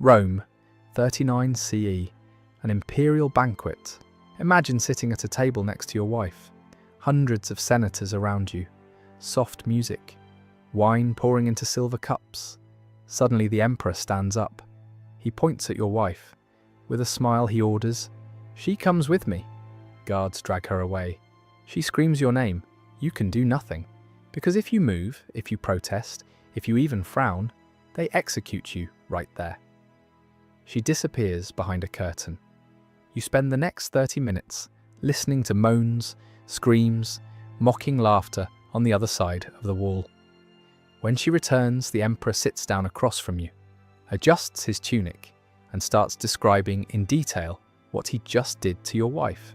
Rome, 39 CE, an imperial banquet. Imagine sitting at a table next to your wife, hundreds of senators around you, soft music, wine pouring into silver cups. Suddenly the emperor stands up. He points at your wife. With a smile he orders, "She comes with me." Guards drag her away. She screams your name. You can do nothing, because if you move, if you protest, if you even frown, they execute you right there. She disappears behind a curtain. You spend the next 30 minutes listening to moans, screams, mocking laughter on the other side of the wall. When she returns, the emperor sits down across from you, adjusts his tunic, and starts describing in detail what he just did to your wife.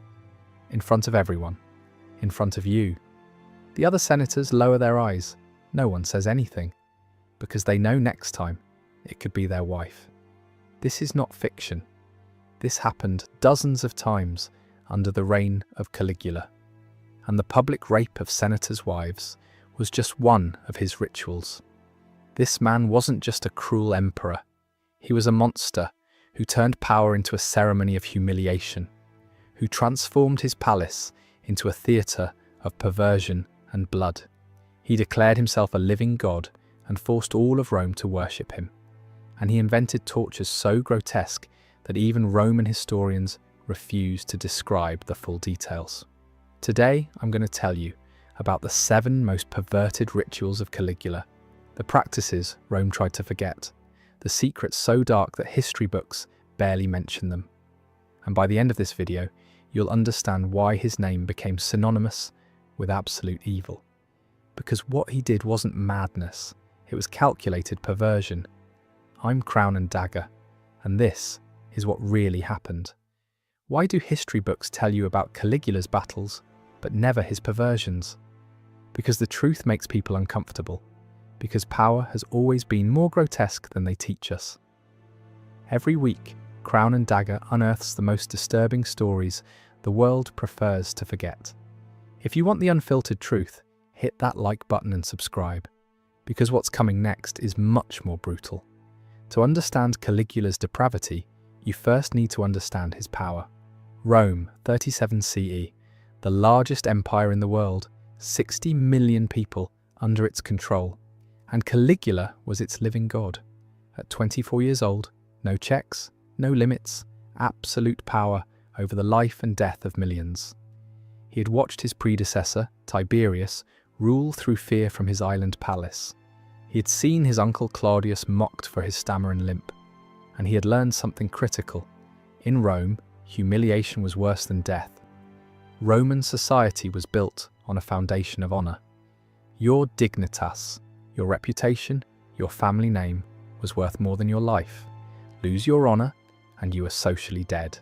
In front of everyone. In front of you. The other senators lower their eyes. No one says anything, because they know next time it could be their wife. This is not fiction. This happened dozens of times under the reign of Caligula, and the public rape of senators' wives was just one of his rituals. This man wasn't just a cruel emperor. He was a monster who turned power into a ceremony of humiliation, who transformed his palace into a theatre of perversion and blood. He declared himself a living god and forced all of Rome to worship him. And he invented tortures so grotesque that even Roman historians refuse to describe the full details. Today, I'm going to tell you about the 7 most perverted rituals of Caligula, the practices Rome tried to forget, the secrets so dark that history books barely mention them. And by the end of this video, you'll understand why his name became synonymous with absolute evil. Because what he did wasn't madness, it was calculated perversion. I'm Crown and Dagger, and this is what really happened. Why do history books tell you about Caligula's battles, but never his perversions? Because the truth makes people uncomfortable. Because power has always been more grotesque than they teach us. Every week, Crown and Dagger unearths the most disturbing stories the world prefers to forget. If you want the unfiltered truth, hit that like button and subscribe, because what's coming next is much more brutal. To understand Caligula's depravity, you first need to understand his power. Rome, 37 CE, the largest empire in the world, 60 million people under its control, and Caligula was its living god. At 24 years old, no checks, no limits, absolute power over the life and death of millions. He had watched his predecessor, Tiberius, rule through fear from his island palace. He had seen his uncle Claudius mocked for his stammer and limp, and he had learned something critical. In Rome, humiliation was worse than death. Roman society was built on a foundation of honor. Your dignitas, your reputation, your family name, was worth more than your life. Lose your honor, and you were socially dead.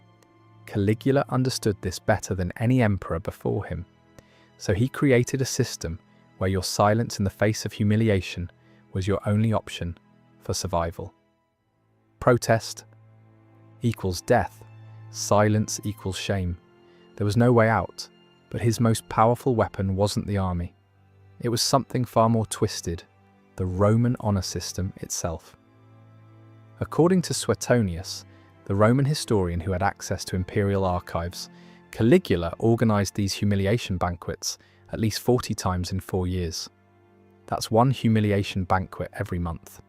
Caligula understood this better than any emperor before him. So he created a system where your silence in the face of humiliation was your only option for survival. Protest equals death. Silence equals shame. There was no way out, but his most powerful weapon wasn't the army. It was something far more twisted, the Roman honor system itself. According to Suetonius, the Roman historian who had access to imperial archives, Caligula organized these humiliation banquets at least 40 times in 4 years. That's one humiliation banquet every month,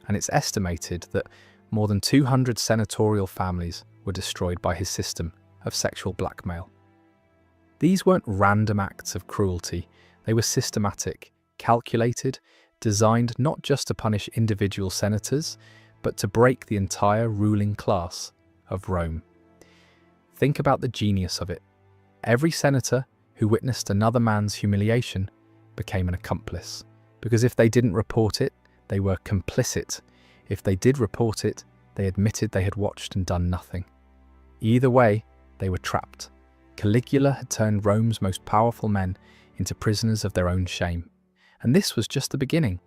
and it's estimated that more than 200 senatorial families were destroyed by his system of sexual blackmail. These weren't random acts of cruelty, they were systematic, calculated, designed not just to punish individual senators, but to break the entire ruling class of Rome. Think about the genius of it. Every senator who witnessed another man's humiliation became an accomplice, because if they didn't report it, they were complicit. If they did report it, they admitted they had watched and done nothing. Either way, they were trapped. Caligula had turned Rome's most powerful men into prisoners of their own shame. And this was just the beginning.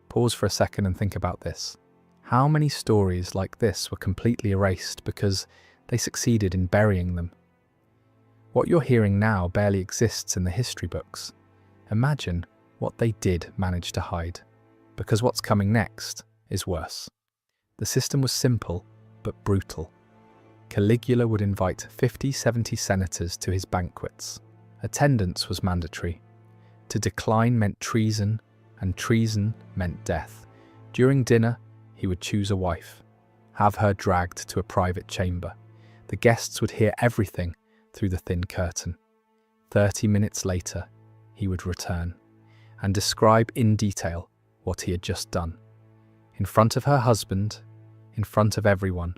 Pause for a second and think about this. How many stories like this were completely erased because they succeeded in burying them? What you're hearing now barely exists in the history books. Imagine what they did manage to hide, because what's coming next is worse. The system was simple, but brutal. Caligula would invite 50-70 senators to his banquets. Attendance was mandatory. To decline meant treason, and treason meant death. During dinner, he would choose a wife, have her dragged to a private chamber. The guests would hear everything through the thin curtain. 30 minutes later, he would return and describe in detail what he had just done. In front of her husband, in front of everyone.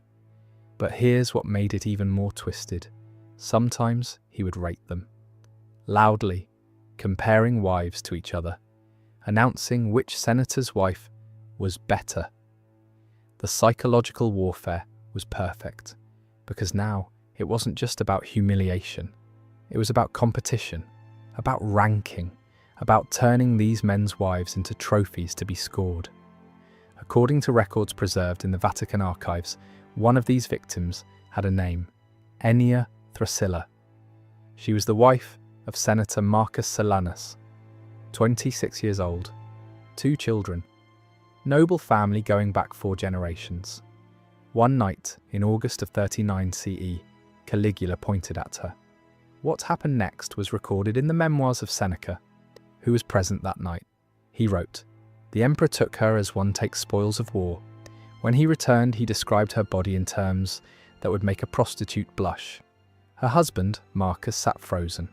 But here's what made it even more twisted. Sometimes he would rate them. Loudly, comparing wives to each other, announcing which senator's wife was better. The psychological warfare was perfect, because now it wasn't just about humiliation. It was about competition, about ranking, about turning these men's wives into trophies to be scored. According to records preserved in the Vatican archives, one of these victims had a name, Ennia Thrasilla. She was the wife of Senator Marcus Silanus, 26 years old, 2 children, noble family going back 4 generations. One night, in August of 39 CE, Caligula pointed at her. What happened next was recorded in the memoirs of Seneca, who was present that night. He wrote, "The emperor took her as one takes spoils of war. When he returned, he described her body in terms that would make a prostitute blush. Her husband, Marcus, sat frozen.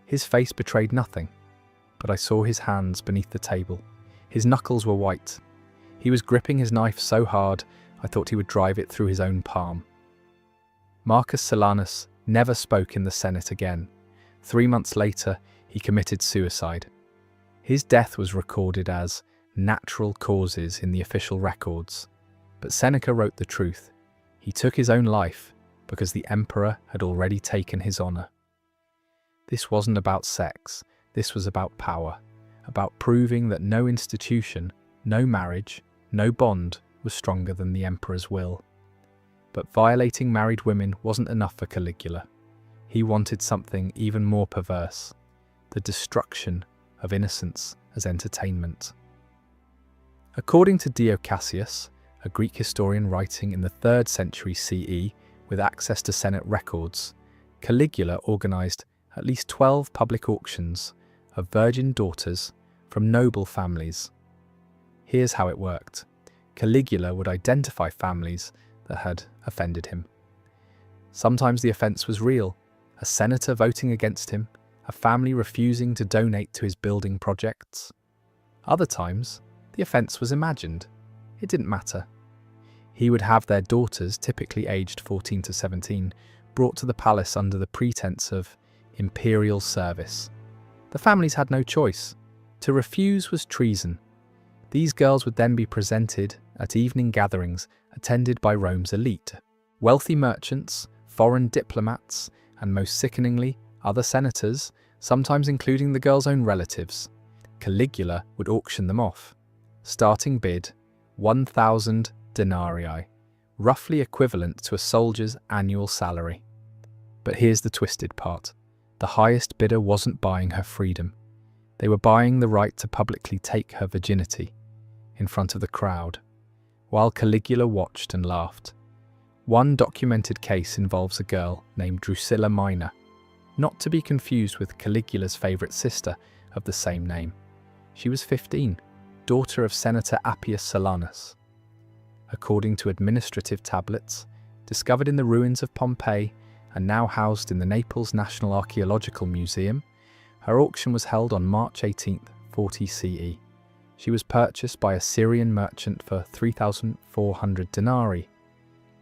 His face betrayed nothing, but I saw his hands beneath the table. His knuckles were white. He was gripping his knife so hard, I thought he would drive it through his own palm." Marcus Silanus never spoke in the Senate again. 3 months later, he committed suicide. His death was recorded as natural causes in the official records. But Seneca wrote the truth. He took his own life because the emperor had already taken his honor. This wasn't about sex. This was about power, about proving that no institution, no marriage, no bond was stronger than the emperor's will. But violating married women wasn't enough for Caligula. He wanted something even more perverse, the destruction of innocence as entertainment. According to Dio Cassius, a Greek historian writing in the 3rd century CE with access to Senate records, Caligula organized at least 12 public auctions of virgin daughters from noble families. Here's how it worked. Caligula would identify families that had offended him. Sometimes the offense was real, a senator voting against him, a family refusing to donate to his building projects. Other times, the offense was imagined. It didn't matter. He would have their daughters, typically aged 14 to 17, brought to the palace under the pretense of imperial service. The families had no choice. To refuse was treason. These girls would then be presented at evening gatherings attended by Rome's elite, wealthy merchants, foreign diplomats, and most sickeningly, other senators, sometimes including the girls' own relatives. Caligula would auction them off. Starting bid, 1,000 denarii, roughly equivalent to a soldier's annual salary. But here's the twisted part. The highest bidder wasn't buying her freedom. They were buying the right to publicly take her virginity in front of the crowd, while Caligula watched and laughed. One documented case involves a girl named Drusilla Minor, not to be confused with Caligula's favourite sister of the same name. She was 15, daughter of Senator Appius Silanus. According to administrative tablets, discovered in the ruins of Pompeii and now housed in the Naples National Archaeological Museum, her auction was held on March 18, 40 CE. She was purchased by a Syrian merchant for 3,400 denarii.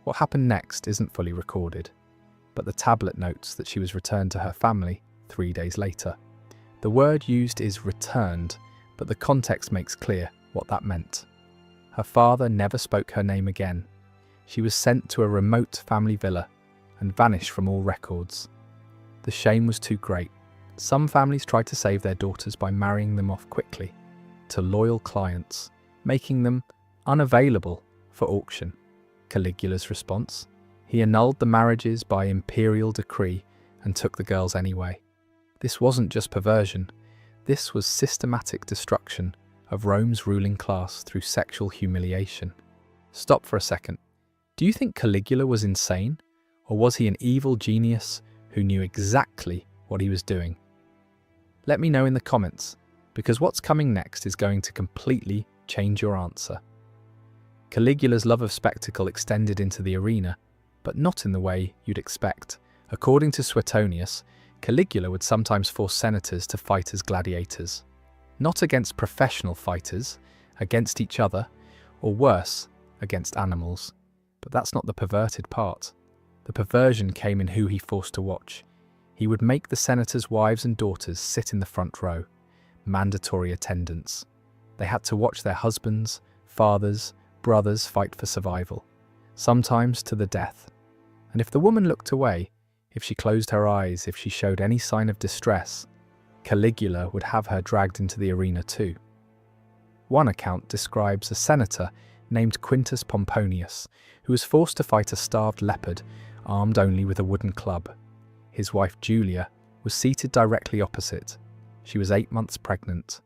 What happened next isn't fully recorded, but the tablet notes that she was returned to her family 3 days later. The word used is returned, but the context makes clear what that meant. Her father never spoke her name again. She was sent to a remote family villa and vanished from all records. The shame was too great. Some families tried to save their daughters by marrying them off quickly to loyal clients, making them unavailable for auction. Caligula's response? He annulled the marriages by imperial decree and took the girls anyway. This wasn't just perversion. This was systematic destruction of Rome's ruling class through sexual humiliation. Stop for a second. Do you think Caligula was insane, or was he an evil genius who knew exactly what he was doing? Let me know in the comments, because what's coming next is going to completely change your answer. Caligula's love of spectacle extended into the arena, but not in the way you'd expect. According to Suetonius, Caligula would sometimes force senators to fight as gladiators. Not against professional fighters, against each other, or worse, against animals. But that's not the perverted part. The perversion came in who he forced to watch. He would make the senators' wives and daughters sit in the front row, mandatory attendance. They had to watch their husbands, fathers, brothers fight for survival, sometimes to the death. And if the woman looked away, if she closed her eyes, if she showed any sign of distress, Caligula would have her dragged into the arena too. One account describes a senator named Quintus Pomponius, who was forced to fight a starved leopard, armed only with a wooden club. His wife Julia was seated directly opposite. She was 8 months pregnant.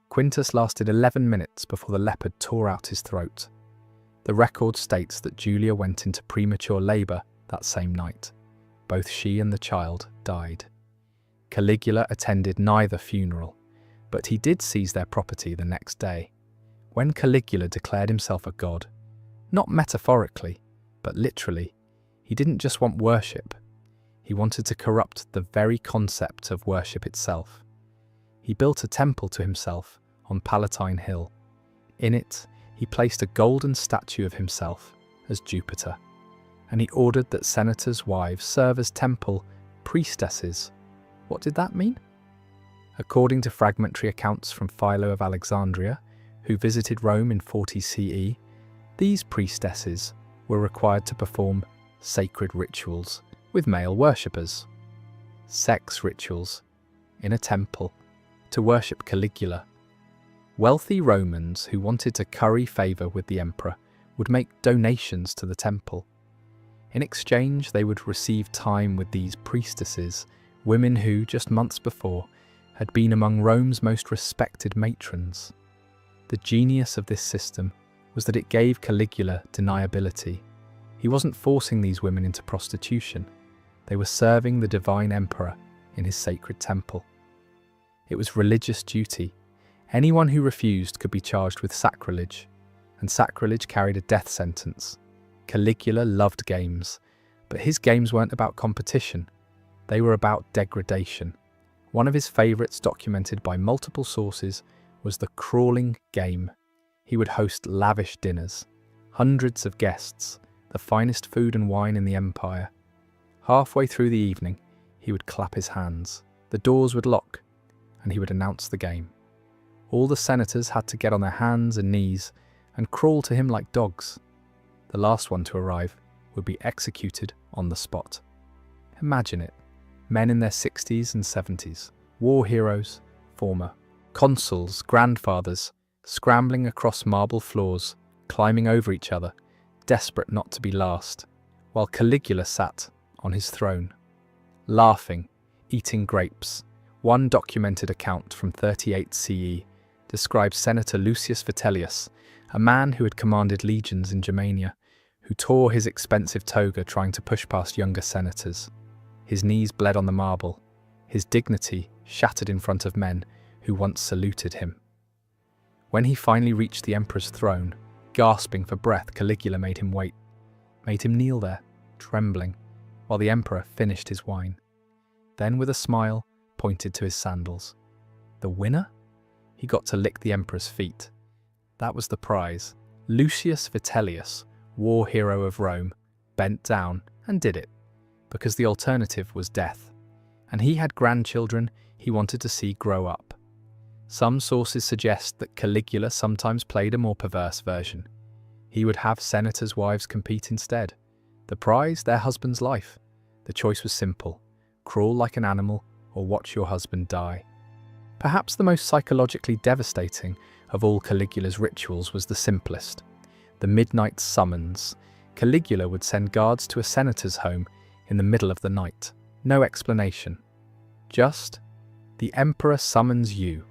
Quintus lasted 11 minutes before the leopard tore out his throat. The record states that Julia went into premature labour that same night. Both she and the child died. Caligula attended neither funeral, but he did seize their property the next day. When Caligula declared himself a god, not metaphorically, but literally, he didn't just want worship. He wanted to corrupt the very concept of worship itself. He built a temple to himself on Palatine Hill. In it, he placed a golden statue of himself as Jupiter, and he ordered that senators' wives serve as temple priestesses. What did that mean? According to fragmentary accounts from Philo of Alexandria, who visited Rome in 40 CE, these priestesses were required to perform sacred rituals with male worshippers. Sex rituals in a temple to worship Caligula. Wealthy Romans who wanted to curry favour with the emperor would make donations to the temple. In exchange, they would receive time with these priestesses, women who, just months before, had been among Rome's most respected matrons. The genius of this system was that it gave Caligula deniability. He wasn't forcing these women into prostitution. They were serving the divine emperor in his sacred temple. It was religious duty. Anyone who refused could be charged with sacrilege, and sacrilege carried a death sentence. Caligula loved games, but his games weren't about competition. They were about degradation. One of his favourites, documented by multiple sources, was the crawling game. He would host lavish dinners, hundreds of guests, the finest food and wine in the empire. Halfway through the evening, he would clap his hands. The doors would lock, and he would announce the game. All the senators had to get on their hands and knees and crawl to him like dogs. The last one to arrive would be executed on the spot. Imagine it. Men in their 60s and 70s, war heroes, former consuls, grandfathers, scrambling across marble floors, climbing over each other, desperate not to be last, while Caligula sat on his throne, laughing, eating grapes. One documented account from 38 CE describes Senator Lucius Vitellius, a man who had commanded legions in Germania, who tore his expensive toga trying to push past younger senators. His knees bled on the marble, his dignity shattered in front of men who once saluted him. When he finally reached the emperor's throne, gasping for breath, Caligula made him wait, made him kneel there, trembling, while the emperor finished his wine. Then, with a smile, pointed to his sandals. The winner? He got to lick the emperor's feet. That was the prize. Lucius Vitellius, war hero of Rome, bent down and did it, because the alternative was death. And he had grandchildren he wanted to see grow up. Some sources suggest that Caligula sometimes played a more perverse version. He would have senators' wives compete instead. The prize, their husband's life. The choice was simple: crawl like an animal or watch your husband die. Perhaps the most psychologically devastating of all Caligula's rituals was the simplest: the midnight summons. Caligula would send guards to a senator's home in the middle of the night. No explanation. Just, the emperor summons you.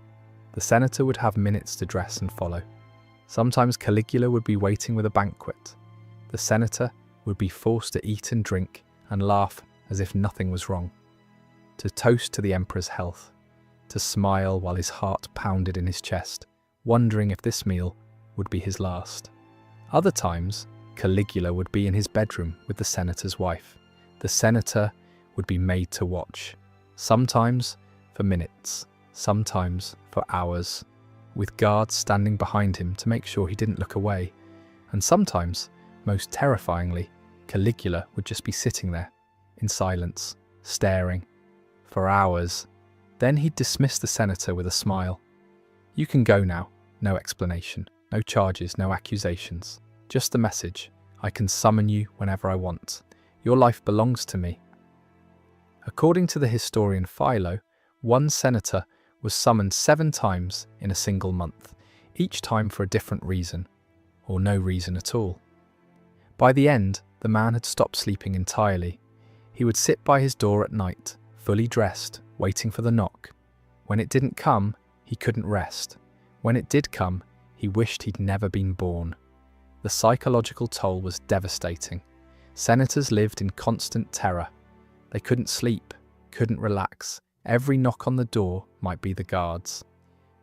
The senator would have minutes to dress and follow. Sometimes Caligula would be waiting with a banquet. The senator would be forced to eat and drink and laugh as if nothing was wrong, to toast to the emperor's health, to smile while his heart pounded in his chest, wondering if this meal would be his last. Other times, Caligula would be in his bedroom with the senator's wife. The senator would be made to watch, sometimes for minutes, sometimes for hours, with guards standing behind him to make sure he didn't look away. And sometimes, most terrifyingly, Caligula would just be sitting there, in silence, staring, for hours. Then he'd dismiss the senator with a smile. "You can go now." No explanation, no charges, no accusations. Just the message: I can summon you whenever I want. Your life belongs to me. According to the historian Philo, one senator was summoned 7 times in a single month, each time for a different reason, or no reason at all. By the end, the man had stopped sleeping entirely. He would sit by his door at night, fully dressed, waiting for the knock. When it didn't come, he couldn't rest. When it did come, he wished he'd never been born. The psychological toll was devastating. Senators lived in constant terror. They couldn't sleep, couldn't relax. Every knock on the door might be the guards.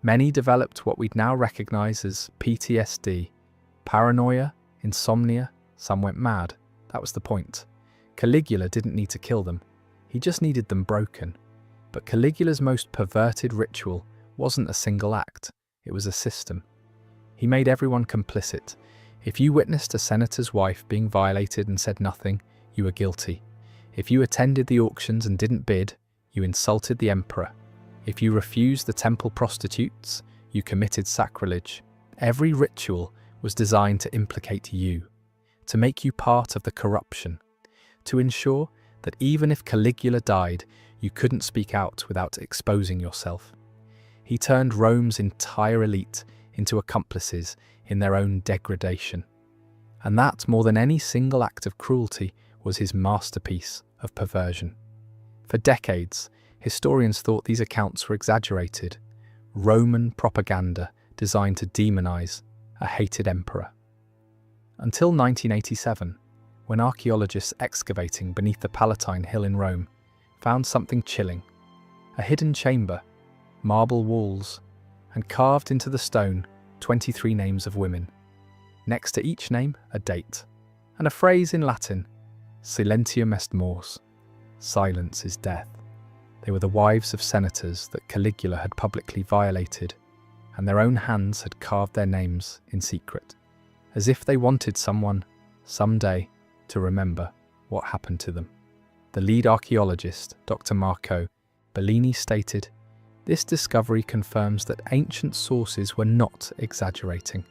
Many developed what we'd now recognize as PTSD, paranoia, insomnia. Some went mad. That was the point. Caligula didn't need to kill them. He just needed them broken. But Caligula's most perverted ritual wasn't a single act. It was a system. He made everyone complicit. If you witnessed a senator's wife being violated and said nothing, you were guilty. If you attended the auctions and didn't bid, you insulted the emperor. If you refused the temple prostitutes, you committed sacrilege. Every ritual was designed to implicate you, to make you part of the corruption, to ensure that even if Caligula died, you couldn't speak out without exposing yourself. He turned Rome's entire elite into accomplices in their own degradation. And that, more than any single act of cruelty, was his masterpiece of perversion. For decades, historians thought these accounts were exaggerated, Roman propaganda designed to demonize a hated emperor. Until 1987, when archaeologists excavating beneath the Palatine Hill in Rome found something chilling: a hidden chamber, marble walls, and carved into the stone 23 names of women. Next to each name, a date, and a phrase in Latin: silentium est mors, silence is death. They were the wives of senators that Caligula had publicly violated, and their own hands had carved their names in secret, as if they wanted someone, someday, to remember what happened to them. The lead archaeologist, Dr. Marco Bellini, stated, "This discovery confirms that ancient sources were not exaggerating.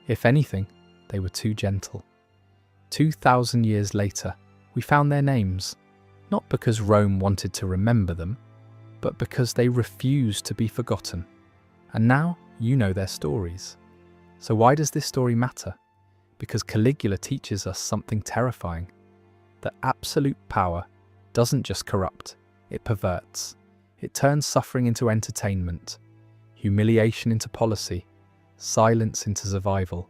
If anything, they were too gentle. 2,000 years later, we found their names, not because Rome wanted to remember them, but because they refused to be forgotten. And now you know their stories. So why does this story matter? Because Caligula teaches us something terrifying: that absolute power doesn't just corrupt, it perverts. It turns suffering into entertainment, humiliation into policy, silence into survival,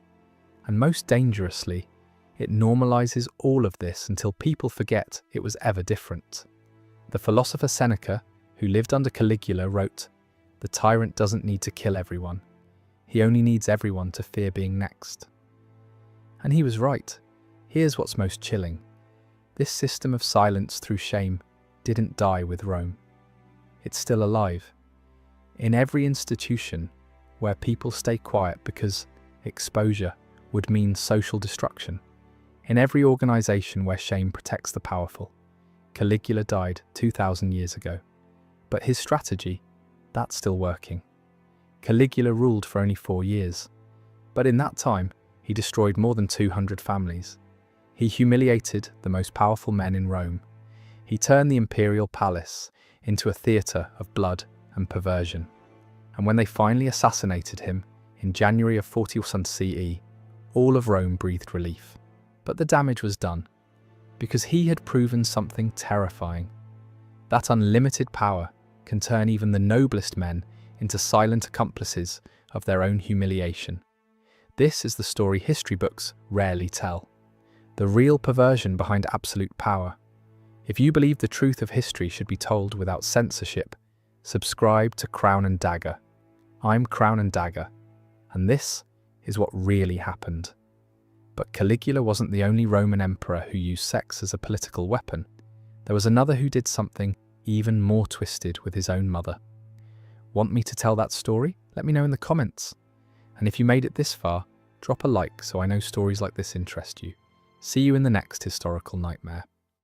and most dangerously, it normalizes all of this until people forget it was ever different." The philosopher Seneca, who lived under Caligula, wrote, "The tyrant doesn't need to kill everyone. He only needs everyone to fear being next." And he was right. Here's what's most chilling. This system of silence through shame didn't die with Rome. It's still alive. In every institution where people stay quiet because exposure would mean social destruction. In every organization where shame protects the powerful. Caligula died 2,000 years ago. But his strategy, that's still working. Caligula ruled for only 4 years. But in that time, he destroyed more than 200 families. He humiliated the most powerful men in Rome. He turned the imperial palace into a theatre of blood and perversion. And when they finally assassinated him in January of 41 CE, all of Rome breathed relief. But the damage was done, because he had proven something terrifying. That unlimited power can turn even the noblest men into silent accomplices of their own humiliation. This is the story history books rarely tell. The real perversion behind absolute power. If you believe the truth of history should be told without censorship, subscribe to Crown and Dagger. I'm Crown and Dagger, and this is what really happened. But Caligula wasn't the only Roman emperor who used sex as a political weapon. There was another who did something even more twisted with his own mother. Want me to tell that story? Let me know in the comments. And if you made it this far, drop a like so I know stories like this interest you. See you in the next historical nightmare.